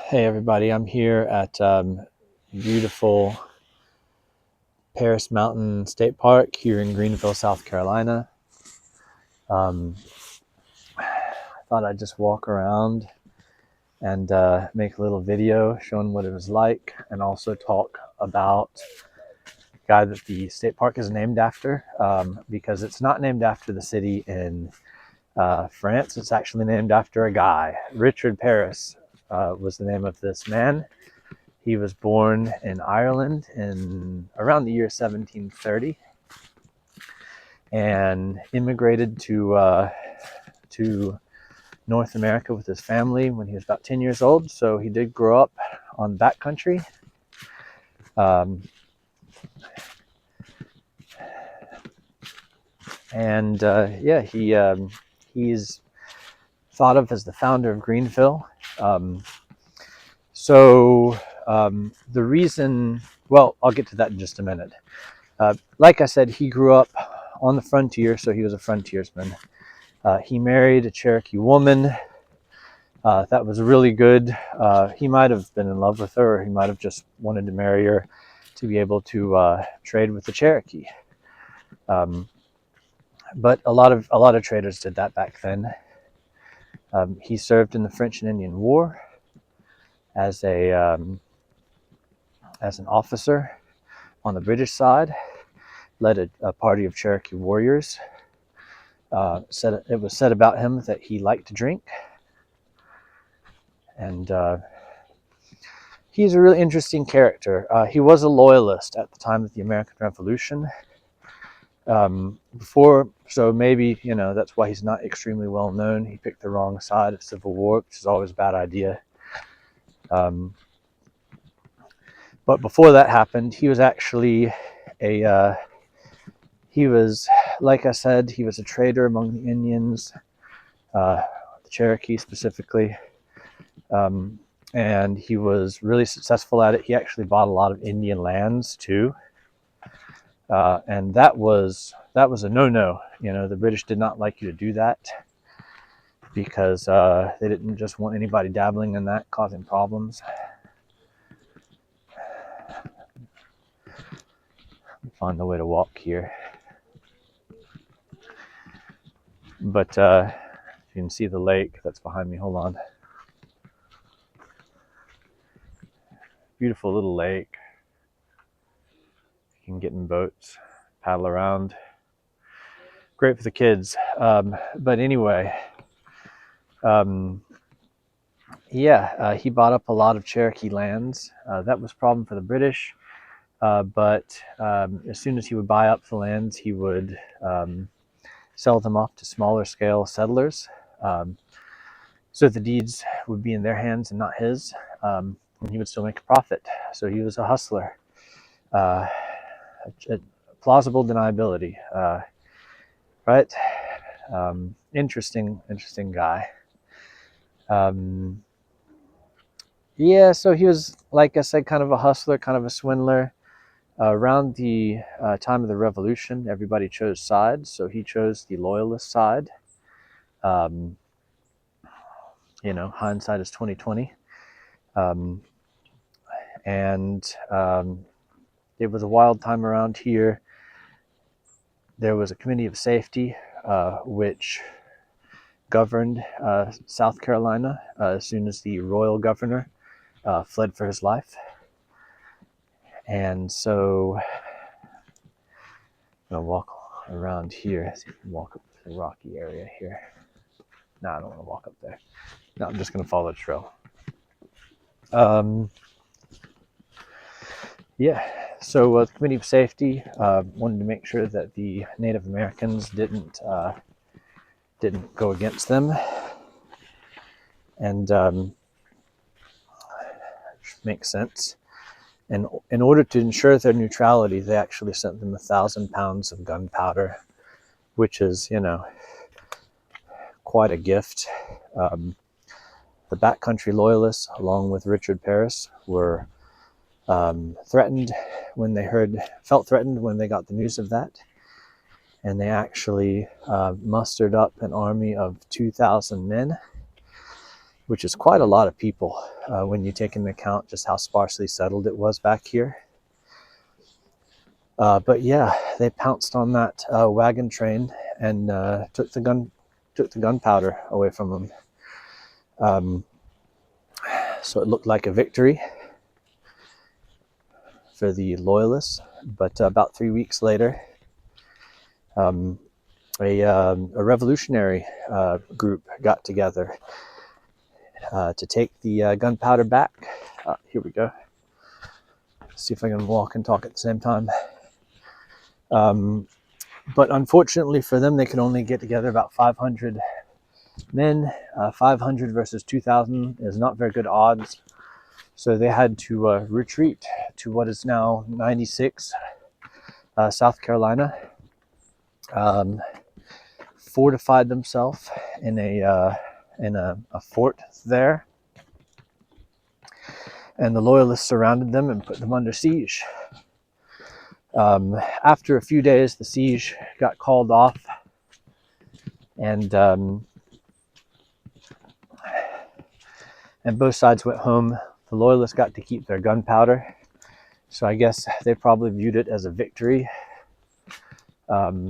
Hey everybody, I'm here at beautiful Paris Mountain State Park here in Greenville, South Carolina. I thought I'd just walk around and make a little video showing what it was like, and also talk about the guy that the state park is named after, because it's not named after the city in France. It's actually named after a guy. Richard Pearis was the name of this man. He was born in Ireland in around the year 1730 and immigrated to North America with his family when he was about 10 years old. So he did grow up on that country. He's thought of as the founder of Greenville. The reason, well, I'll get to that in just a minute. Like I said, he grew up on the frontier, so he was a frontiersman. He married a Cherokee woman. That was really good. He might have been in love with her, or he might have just wanted to marry her to be able to trade with the Cherokee. But a lot of traders did that back then. He served in the French and Indian War as an officer on the British side, led a party of Cherokee warriors. It was said about him that he liked to drink, and he's a really interesting character. He was a loyalist at the time of the American Revolution. So maybe, that's why he's not extremely well known. He picked the wrong side of Civil War, which is always a bad idea. But before that happened, he was actually like I said, he was a trader among the Indians, the Cherokee specifically. And he was really successful at it. He actually bought a lot of Indian lands too. And that was a no-no. The British did not like you to do that, because they didn't just want anybody dabbling in that, causing problems. Find the way to walk here. But you can see the lake that's behind me. Hold on. Beautiful little lake. You can get in boats, paddle around. Great for the kids. But anyway, he bought up a lot of Cherokee lands. That was a problem for the British. But as soon as he would buy up the lands, he would sell them off to smaller scale settlers. So the deeds would be in their hands and not his. And he would still make a profit. So he was a hustler. Plausible deniability, right? Interesting guy. So he was, like I said, kind of a hustler, kind of a swindler. Around the time of the Revolution, everybody chose sides, so he chose the loyalist side. Hindsight is 20/20. It was a wild time around here. There was a committee of safety which governed South Carolina as soon as the royal governor fled for his life. And so I'm going to walk around here. See if we can walk up to the rocky area here. No, I don't want to walk up there. No, I'm just going to follow the trail. So the Committee of Safety wanted to make sure that the Native Americans didn't go against them, and makes sense. And in order to ensure their neutrality, they actually sent them 1,000 pounds of gunpowder, which is, quite a gift. The backcountry loyalists, along with Richard Pearis, were felt threatened when they got the news of that. And they actually mustered up an army of 2,000 men, which is quite a lot of people. when you take into account just how sparsely settled it was back here. But yeah, they pounced on that wagon train and took the gunpowder away from them. So it looked like a victory for the Loyalists. But about 3 weeks later, a revolutionary group got together to take the gunpowder back. Here we go. See if I can walk and talk at the same time. But unfortunately for them, they could only get together about 500 men. 500 versus 2,000 is not very good odds. So they had to retreat to what is now 96 South Carolina. Fortified themselves in a fort there. And the Loyalists surrounded them and put them under siege. After a few days, the siege got called off, and both sides went home. The Loyalists got to keep their gunpowder, so I guess they probably viewed it as a victory. But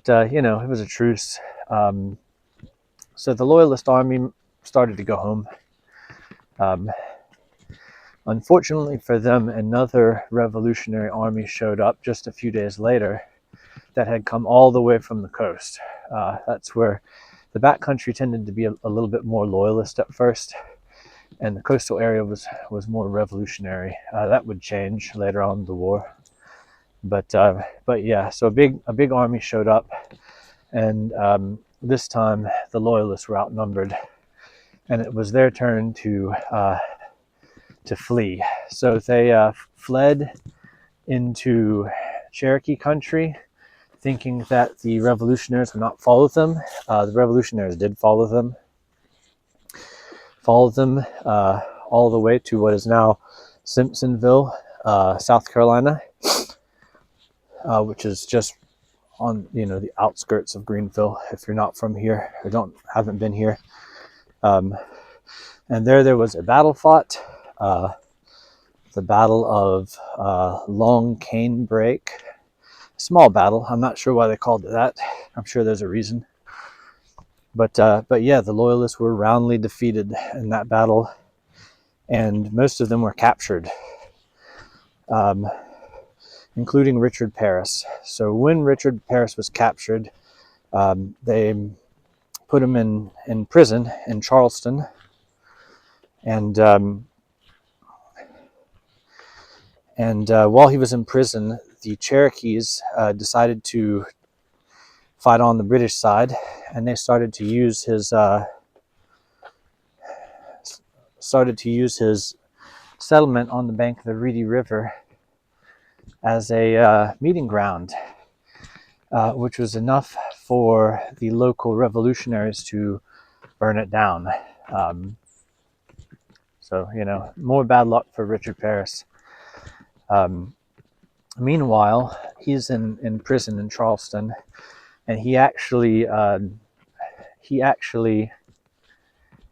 it was a truce. So the Loyalist army started to go home. Unfortunately for them, another revolutionary army showed up just a few days later that had come all the way from the coast. That's where the backcountry tended to be a little bit more Loyalist at first, and the coastal area was more revolutionary. That would change later on in the war. But yeah, so a big army showed up, and this time the Loyalists were outnumbered, and it was their turn to flee. So they fled into Cherokee country, thinking that the revolutionaries would not follow them. The revolutionaries did follow them all the way to what is now Simpsonville, South Carolina, which is just on the outskirts of Greenville. If you're not from here or haven't been here, and there was a battle fought. The Battle of Long Cane Brake. Small battle. I'm not sure why they called it that. I'm sure there's a reason. But yeah, the Loyalists were roundly defeated in that battle, and most of them were captured, including Richard Pearis. So when Richard Pearis was captured, they put him in prison in Charleston, and while he was in prison, the Cherokees decided to fight on the British side, and they started to use his settlement on the bank of the Reedy River as a meeting ground, which was enough for the local revolutionaries to burn it down. So more bad luck for Richard Pearis. Meanwhile, he's in prison in Charleston, and he actually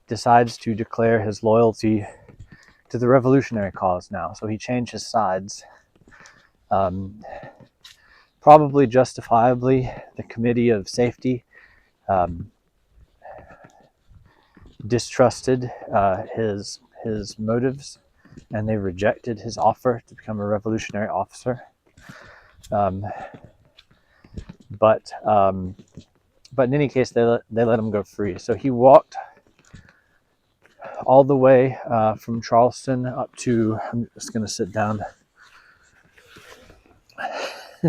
decides to declare his loyalty to the revolutionary cause now. So he changed his sides. Probably justifiably, the Committee of Safety distrusted his motives, and they rejected his offer to become a revolutionary officer. But in any case, they let him go free. So he walked all the way from Charleston up to, I'm just going to sit down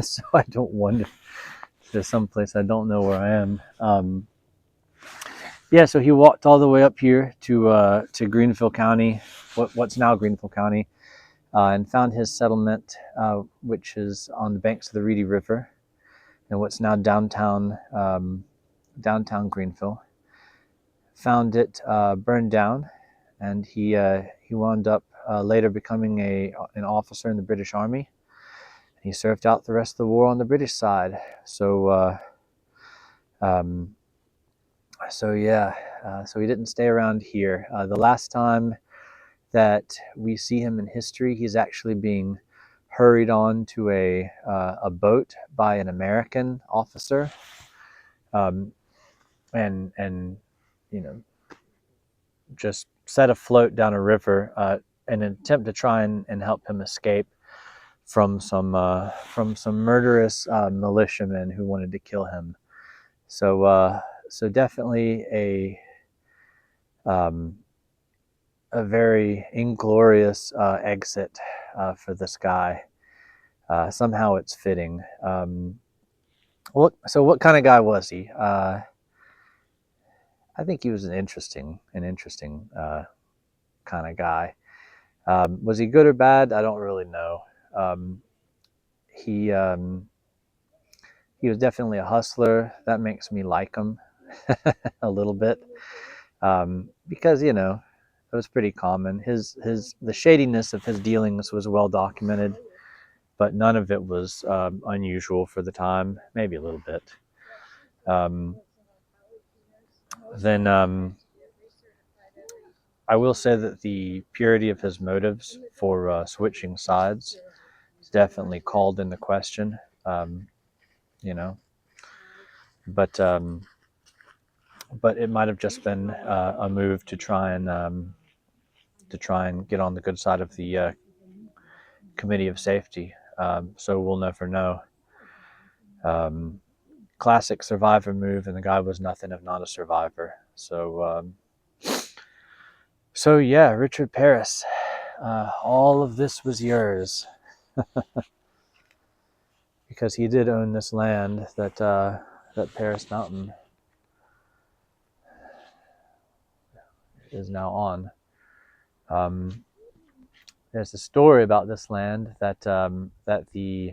so I don't wander to someplace I don't know where I am. Yeah, so he walked all the way up here to Greenville County, what's now Greenville County, and found his settlement, which is on the banks of the Reedy River, and what's now downtown Greenville. Found it burned down, and he wound up later becoming an officer in the British Army. He served out the rest of the war on the British side. So yeah, So he didn't stay around here. The last time that we see him in history, he's actually being hurried on to a boat by an American officer, and you know, just set afloat down a river in an attempt to try and help him escape from some murderous militiamen who wanted to kill him. So definitely a very inglorious exit for this guy. Somehow it's fitting. What kind of guy was he? I think he was an interesting kind of guy. Was he good or bad? I don't really know. He was definitely a hustler. That makes me like him a little bit, because it was pretty common. The shadiness of his dealings was well documented, but none of it was unusual for the time. Maybe a little bit. Then I will say that the purity of his motives for switching sides is definitely called into question. But it might have just been a move to try and get on the good side of the Committee of Safety. So we'll never know. Classic survivor move, and the guy was nothing if not a survivor. So yeah, Richard Pearis, all of this was yours. Because he did own this land that Pearis Mountain is now on. There's a story about this land that the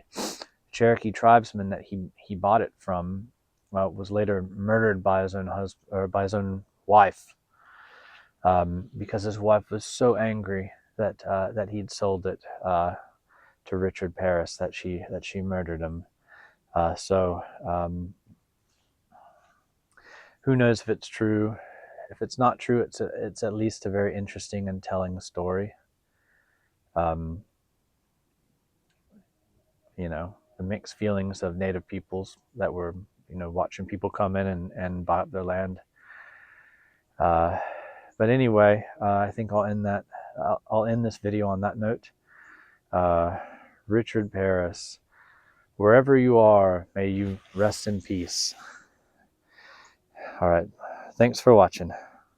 Cherokee tribesman that he bought it from was later murdered by his own husband, or by his own wife, because his wife was so angry that he'd sold it to Richard Pearis that she murdered him. Who knows if it's true? If it's not true, it's at least a very interesting and telling story. The mixed feelings of Native peoples that were, watching people come in and buy up their land. But anyway, I think I'll end this video on that note. Richard Pearis, wherever you are, may you rest in peace. All right. Thanks for watching.